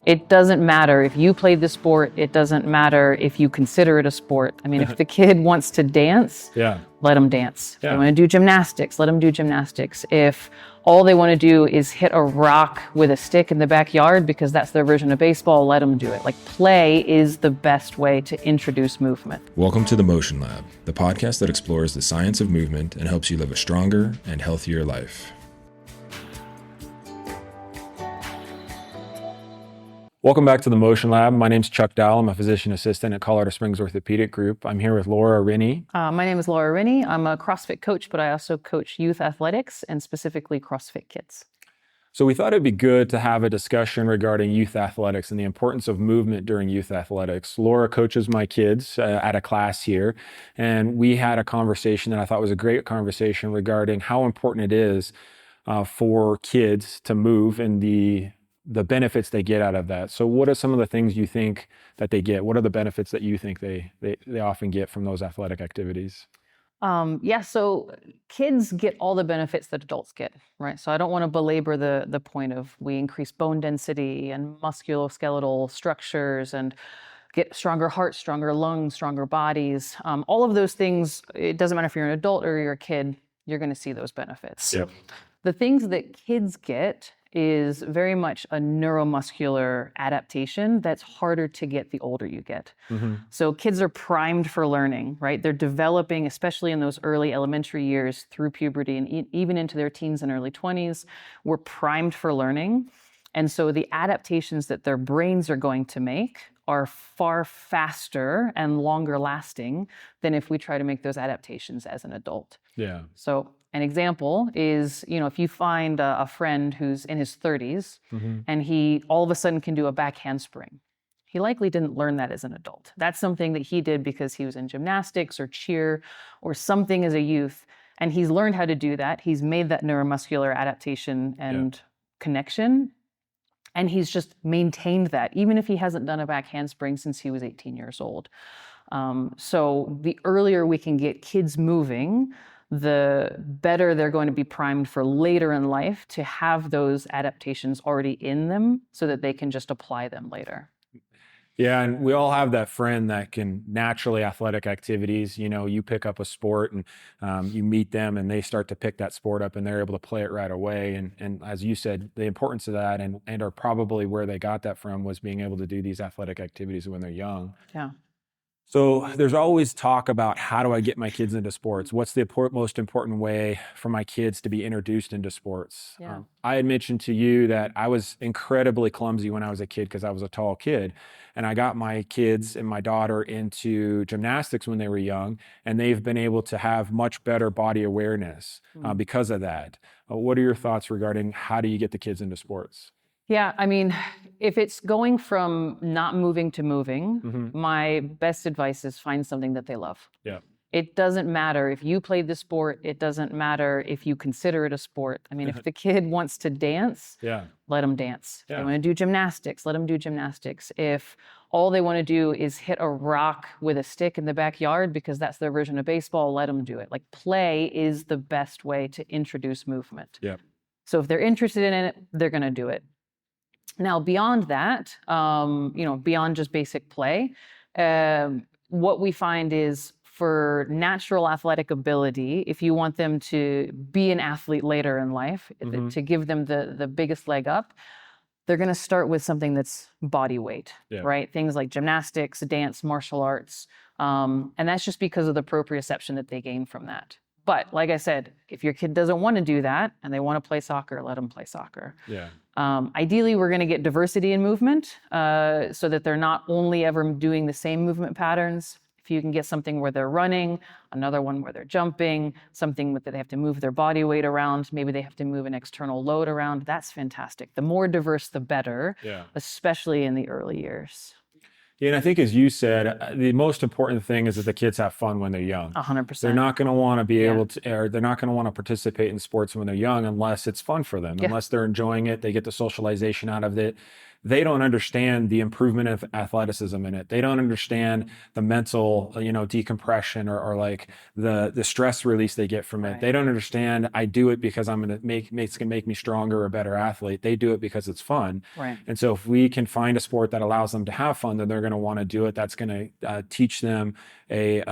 It doesn't matter if you played the sport. It doesn't matter if you consider it a sport. I mean, if the kid wants to dance, let them dance. If they want to do gymnastics, let them do gymnastics. If all they want to do is hit a rock with a stick in the backyard because that's their version of baseball, let them do it. Like, play is the best way to introduce movement. Welcome to the Motion Lab, the podcast that explores the science of movement and helps you live a stronger and healthier life. Welcome back to the Motion Lab. My name's Chuck Dowell. I'm a physician assistant at Colorado Springs Orthopaedic Group. I'm here with Laura Rennie. My name is Laura Rennie. I'm a CrossFit coach, but I also coach youth athletics and specifically CrossFit kids. So we thought it'd be good to have a discussion regarding youth athletics and the importance of movement during youth athletics. Laura coaches my kids at a class here, and we had a conversation that I thought was a great conversation regarding how important it is for kids to move and the benefits they get out of that. So what are some of the things you think that they get? What are the benefits that you think they often get from those athletic activities? So kids get all the benefits that adults get, right? So I don't want to belabor the point of we increase bone density and musculoskeletal structures and get stronger hearts, stronger lungs, stronger bodies. All of those things, it doesn't matter if you're an adult or you're a kid, you're going to see those benefits. Yep. The things that kids get is very much a neuromuscular adaptation that's harder to get the older you get. Mm-hmm. So kids are primed for learning, right? They're developing, especially in those early elementary years through puberty and even into their teens and early 20s, we're primed for learning. And so the adaptations that their brains are going to make are far faster and longer lasting than if we try to make those adaptations as an adult. Yeah. So an example is, if you find a friend who's in his 30s and he all of a sudden can do a back handspring, he likely didn't learn that as an adult. That's something that he did because he was in gymnastics or cheer or something as a youth, and he's learned how to do that. He's made that neuromuscular adaptation and connection, and he's just maintained that, even if he hasn't done a back handspring since he was 18 years old. So the earlier we can get kids moving, the better they're going to be primed for later in life to have those adaptations already in them so that they can just apply them later. Yeah, and we all have that friend that can naturally athletic activities. You pick up a sport and you meet them and they start to pick that sport up and they're able to play it right away. And as you said, the importance of that and are probably where they got that from was being able to do these athletic activities when they're young. Yeah. So there's always talk about how do I get my kids into sports? What's the most important way for my kids to be introduced into sports? Yeah. I had mentioned to you that I was incredibly clumsy when I was a kid because I was a tall kid. And I got my kids and my daughter into gymnastics when they were young, and they've been able to have much better body awareness because of that. What are your thoughts regarding how do you get the kids into sports? Yeah, I mean, if it's going from not moving to moving, my best advice is find something that they love. Yeah. It doesn't matter if you played the sport. It doesn't matter if you consider it a sport. I mean, if the kid wants to dance, let them dance. If they want to do gymnastics, let them do gymnastics. If all they want to do is hit a rock with a stick in the backyard because that's their version of baseball, let them do it. Like, play is the best way to introduce movement. Yeah. So if they're interested in it, they're going to do it. Now, beyond that, beyond just basic play, what we find is for natural athletic ability, if you want them to be an athlete later in life, to give them the biggest leg up, they're going to start with something that's body weight, right? Things like gymnastics, dance, martial arts. And that's just because of the proprioception that they gain from that. But like I said, if your kid doesn't want to do that and they want to play soccer, let them play soccer. Yeah. Ideally, we're going to get diversity in movement so that they're not only ever doing the same movement patterns. If you can get something where they're running, another one where they're jumping, something that they have to move their body weight around, maybe they have to move an external load around, that's fantastic. The more diverse, the better, especially in the early years. Yeah, and I think as you said, the most important thing is that the kids have fun when they're young. 100%. They're not going to want to be able to, or they're not going to want to participate in sports when they're young unless it's fun for them, unless they're enjoying it, they get the socialization out of it. they don't understand the improvement of athleticism in it. They don't understand the mental, decompression or like the stress release they get from it. Right. They don't understand I do it because it's going to make me stronger or a better athlete. They do it because it's fun. Right. And so if we can find a sport that allows them to have fun, then they're going to want to do it. That's going to teach them a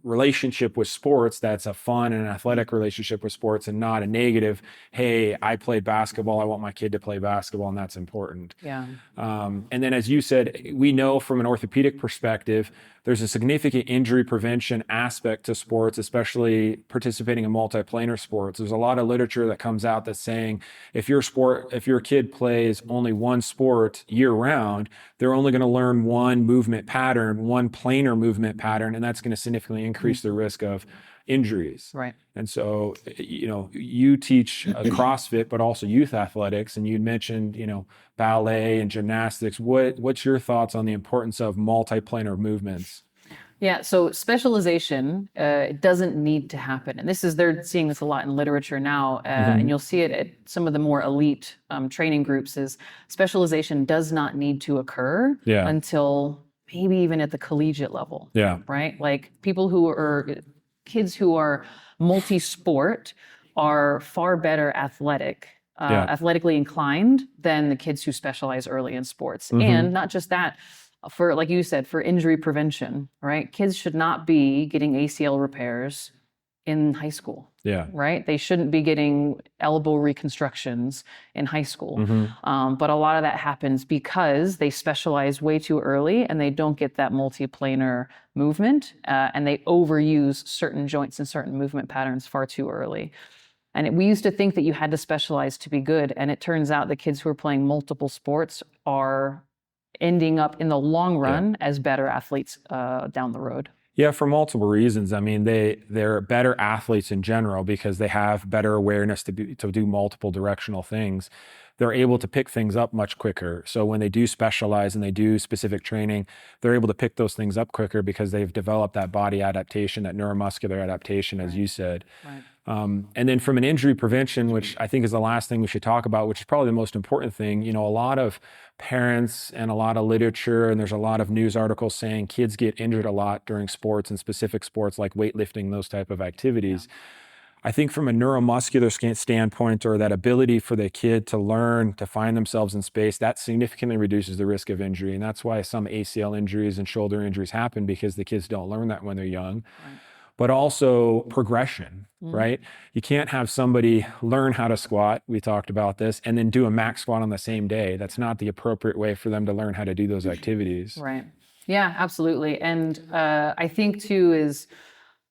relationship with sports that's a fun and athletic relationship with sports, and not a negative, hey, I played basketball, I want my kid to play basketball, and that's important. Yeah. And then, as you said, we know from an orthopedic perspective, there's a significant injury prevention aspect to sports, especially participating in multiplanar sports. There's a lot of literature that comes out that's saying if your kid plays only one sport year round, they're only going to learn one movement pattern, one planar movement pattern, and that's going to significantly increase the risk of injuries. Right. And so, you teach CrossFit, but also youth athletics, and you mentioned, ballet and gymnastics. What's your thoughts on the importance of multiplanar movements? Yeah, so specialization, it doesn't need to happen. And they're seeing this a lot in literature now, and you'll see it at some of the more elite training groups, is specialization does not need to occur until maybe even at the collegiate level. Yeah. Right? Like kids who are multi-sport are far better athletically inclined than the kids who specialize early in sports. And not just that, for, like you said, for injury prevention, right? Kids should not be getting ACL repairs in high school. Yeah. Right? They shouldn't be getting elbow reconstructions in high school. But a lot of that happens because they specialize way too early and they don't get that multiplanar movement, and they overuse certain joints and certain movement patterns far too early. And we used to think that you had to specialize to be good. And it turns out the kids who are playing multiple sports are ending up in the long run as better athletes down the road. Yeah, for multiple reasons. I mean, they're better athletes in general because they have better awareness to do multiple directional things. They're able to pick things up much quicker. So when they do specialize and they do specific training, they're able to pick those things up quicker because they've developed that body adaptation, that neuromuscular adaptation, as you said. Right. And then from an injury prevention, which I think is the last thing we should talk about, which is probably the most important thing, a lot of parents and a lot of literature, and there's a lot of news articles saying kids get injured a lot during sports and specific sports like weightlifting, those type of activities. Yeah. I think from a neuromuscular standpoint, or that ability for the kid to learn to find themselves in space, that significantly reduces the risk of injury. And that's why some ACL injuries and shoulder injuries happen, because the kids don't learn that when they're young. Right. But also progression, right? You can't have somebody learn how to squat, we talked about this, and then do a max squat on the same day. That's not the appropriate way for them to learn how to do those activities. Right. Yeah, absolutely. And I think too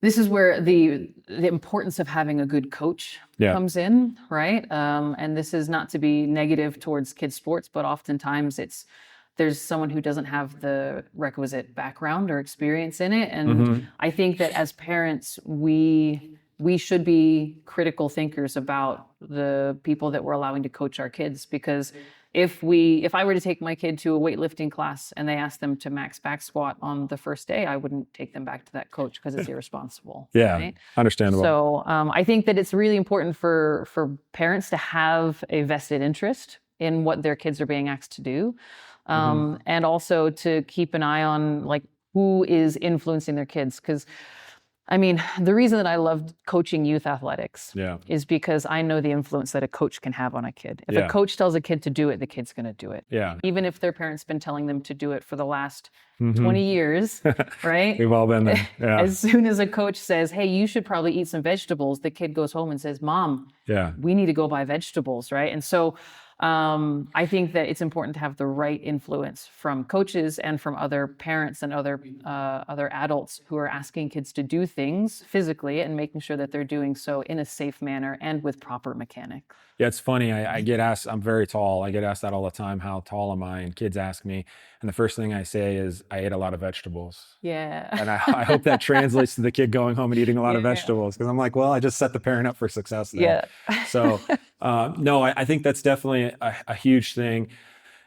this is where the importance of having a good coach comes in, right? And this is not to be negative towards kids' sports, but oftentimes there's someone who doesn't have the requisite background or experience in it. And I think that as parents, we should be critical thinkers about the people that we're allowing to coach our kids, because if I were to take my kid to a weightlifting class and they asked them to max back squat on the first day, I wouldn't take them back to that coach because it's irresponsible. Yeah, right? Understandable. So I think that it's really important for parents to have a vested interest in what their kids are being asked to do. And also to keep an eye on like who is influencing their kids. Because I mean, the reason that I loved coaching youth athletics is because I know the influence that a coach can have on a kid. If a coach tells a kid to do it, the kid's going to do it. Yeah. Even if their parents been telling them to do it for the last 20 years, right? We've all been there. Yeah. As soon as a coach says, hey, you should probably eat some vegetables, the kid goes home and says, Mom, we need to go buy vegetables, right? And so I think that it's important to have the right influence from coaches and from other parents and other adults who are asking kids to do things physically and making sure that they're doing so in a safe manner and with proper mechanics. Yeah, it's funny. I get asked, I'm very tall. I get asked that all the time. How tall am I? And kids ask me. And the first thing I say is, I ate a lot of vegetables. Yeah. And I hope that translates to the kid going home and eating a lot of vegetables. Because I'm like, well, I just set the parent up for success there. Yeah. So, no, I think that's definitely a huge thing.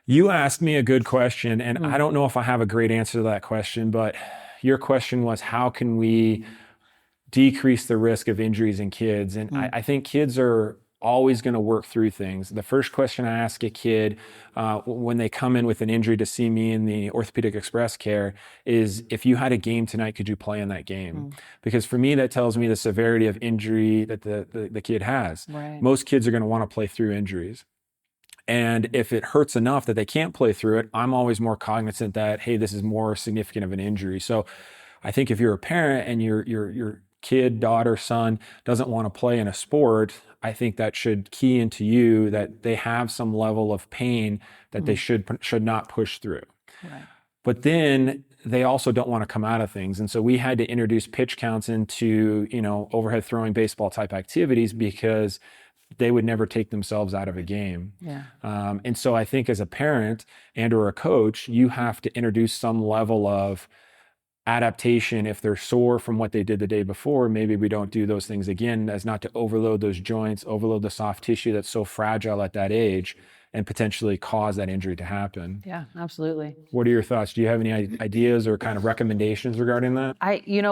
You asked me a good question, and I don't know if I have a great answer to that question, but your question was, how can we decrease the risk of injuries in kids? And I think kids are always going to work through things. The first question I ask a kid when they come in with an injury to see me in the Orthopaedic Express Care is, if you had a game tonight, could you play in that game? Because for me, that tells me the severity of injury that the kid has. Right. Most kids are going to want to play through injuries. And if it hurts enough that they can't play through it, I'm always more cognizant that, hey, this is more significant of an injury. So I think if you're a parent and your kid, daughter, son doesn't want to play in a sport, I think that should key into you that they have some level of pain that they should not push through. Right. But then they also don't want to come out of things. And so we had to introduce pitch counts into, overhead throwing baseball type activities because they would never take themselves out of a game. Yeah. And so I think as a parent and or a coach, you have to introduce some level of adaptation. If they're sore from what they did the day before, maybe we don't do those things again, as not to overload those joints, overload the soft tissue that's so fragile at that age and potentially cause that injury to happen. Yeah, absolutely. What are your thoughts? Do you have any ideas or kind of recommendations regarding that?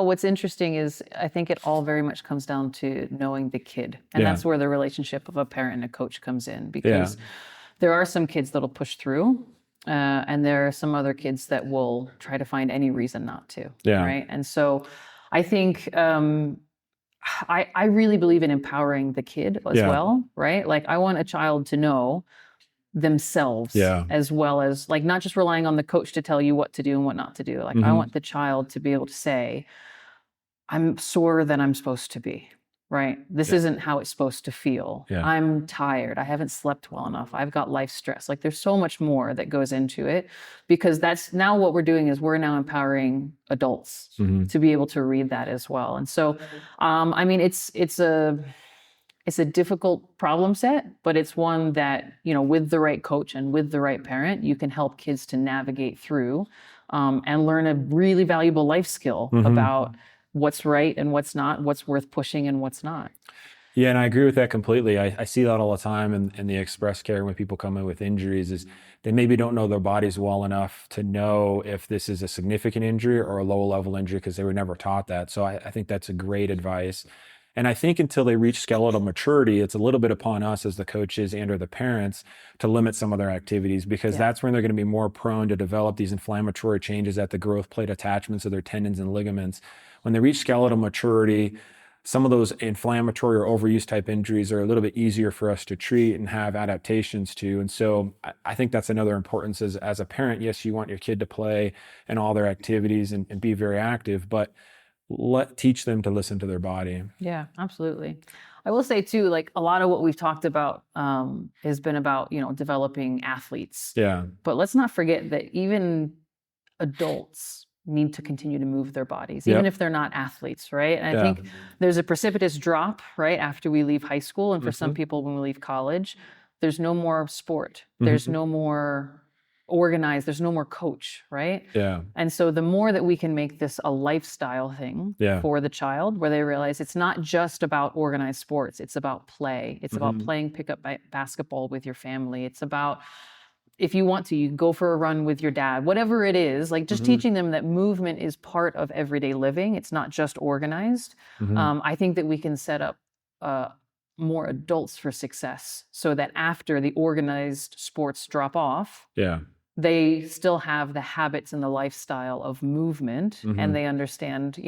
What's interesting is I think it all very much comes down to knowing the kid. And that's where the relationship of a parent and a coach comes in, because there are some kids that'll push through. And there are some other kids that will try to find any reason not to. Yeah. Right. And so I think I really believe in empowering the kid as well. Right. Like, I want a child to know themselves as well as, like, not just relying on the coach to tell you what to do and what not to do. Like, I want the child to be able to say, I'm sorer than I'm supposed to be. Right. This isn't how it's supposed to feel. I'm tired. I haven't slept well enough. I've got life stress. Like, there's so much more that goes into it, because that's now what we're doing is we're now empowering adults to be able to read that as well. And so, it's a difficult problem set, but it's one that, with the right coach and with the right parent, you can help kids to navigate through and learn a really valuable life skill about what's right and what's not, what's worth pushing and what's not. Yeah, and I agree with that completely. I see that all the time in the express care when people come in with injuries, is they maybe don't know their bodies well enough to know if this is a significant injury or a low level injury, because they were never taught that. So I think that's a great advice. And I think until they reach skeletal maturity, it's a little bit upon us as the coaches and or the parents to limit some of their activities, because that's when they're going to be more prone to develop these inflammatory changes at the growth plate attachments of their tendons and ligaments. When they reach skeletal maturity, some of those inflammatory or overuse type injuries are a little bit easier for us to treat and have adaptations to. And so I think that's another importance as a parent. Yes, you want your kid to play in all their activities and be very active, but teach them to listen to their body. Yeah, absolutely. I will say too, like, a lot of what we've talked about has been about, developing athletes. Yeah. But let's not forget that even adults need to continue to move their bodies, even if they're not athletes, right? And I think there's a precipitous drop, right, after we leave high school. And for some people, when we leave college, there's no more sport. There's no more organized, there's no more coach, right? Yeah. And so the more that we can make this a lifestyle thing for the child, where they realize it's not just about organized sports, it's about play. It's about playing pickup basketball with your family. It's about, if you want to, you go for a run with your dad, whatever it is, like just teaching them that movement is part of everyday living. It's not just organized. I think that we can set up more adults for success, so that after the organized sports drop off, they still have the habits and the lifestyle of movement, and they understand,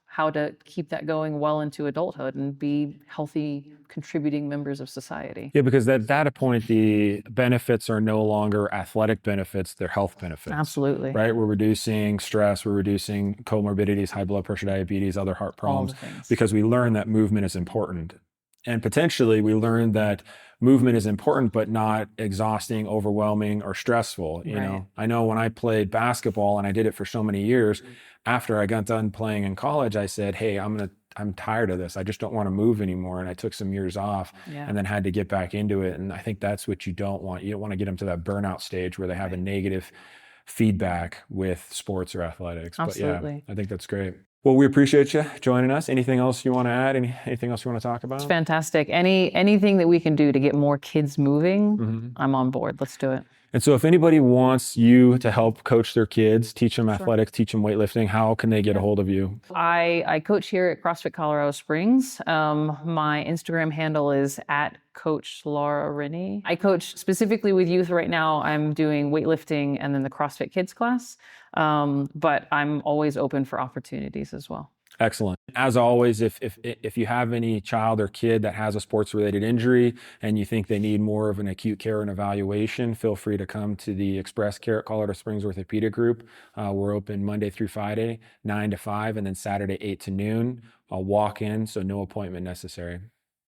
how to keep that going well into adulthood and be healthy, contributing members of society. Yeah, because at that point, the benefits are no longer athletic benefits, they're health benefits. Absolutely. Right? We're reducing stress, we're reducing comorbidities, high blood pressure, diabetes, other heart problems, because we learn that movement is important. And potentially we learned that movement is important, but not exhausting, overwhelming, or stressful. You know, I know when I played basketball, and I did it for so many years, after I got done playing in college, I said, hey, I'm tired of this. I just don't want to move anymore. And I took some years off and then had to get back into it. And I think that's what you don't want. You don't want to get them to that burnout stage where they have a negative feedback with sports or athletics. Absolutely. But yeah, I think that's great. Well, we appreciate you joining us. Anything else you want to add? Anything else you want to talk about? It's fantastic. Anything that we can do to get more kids moving, I'm on board. Let's do it. And so if anybody wants you to help coach their kids, teach them Sure. athletics, teach them weightlifting, how can they get a hold of you? I coach here at CrossFit Colorado Springs. My Instagram handle is at Coach Laura Rennie. I coach specifically with youth right now. I'm doing weightlifting and then the CrossFit Kids class, but I'm always open for opportunities as well. Excellent. As always, if you have any child or kid that has a sports-related injury and you think they need more of an acute care and evaluation, feel free to come to the Express Care at Colorado Springs Orthopaedic Group. We're open Monday through Friday, 9 to 5, and then Saturday, 8 to noon. I'll walk in, so no appointment necessary.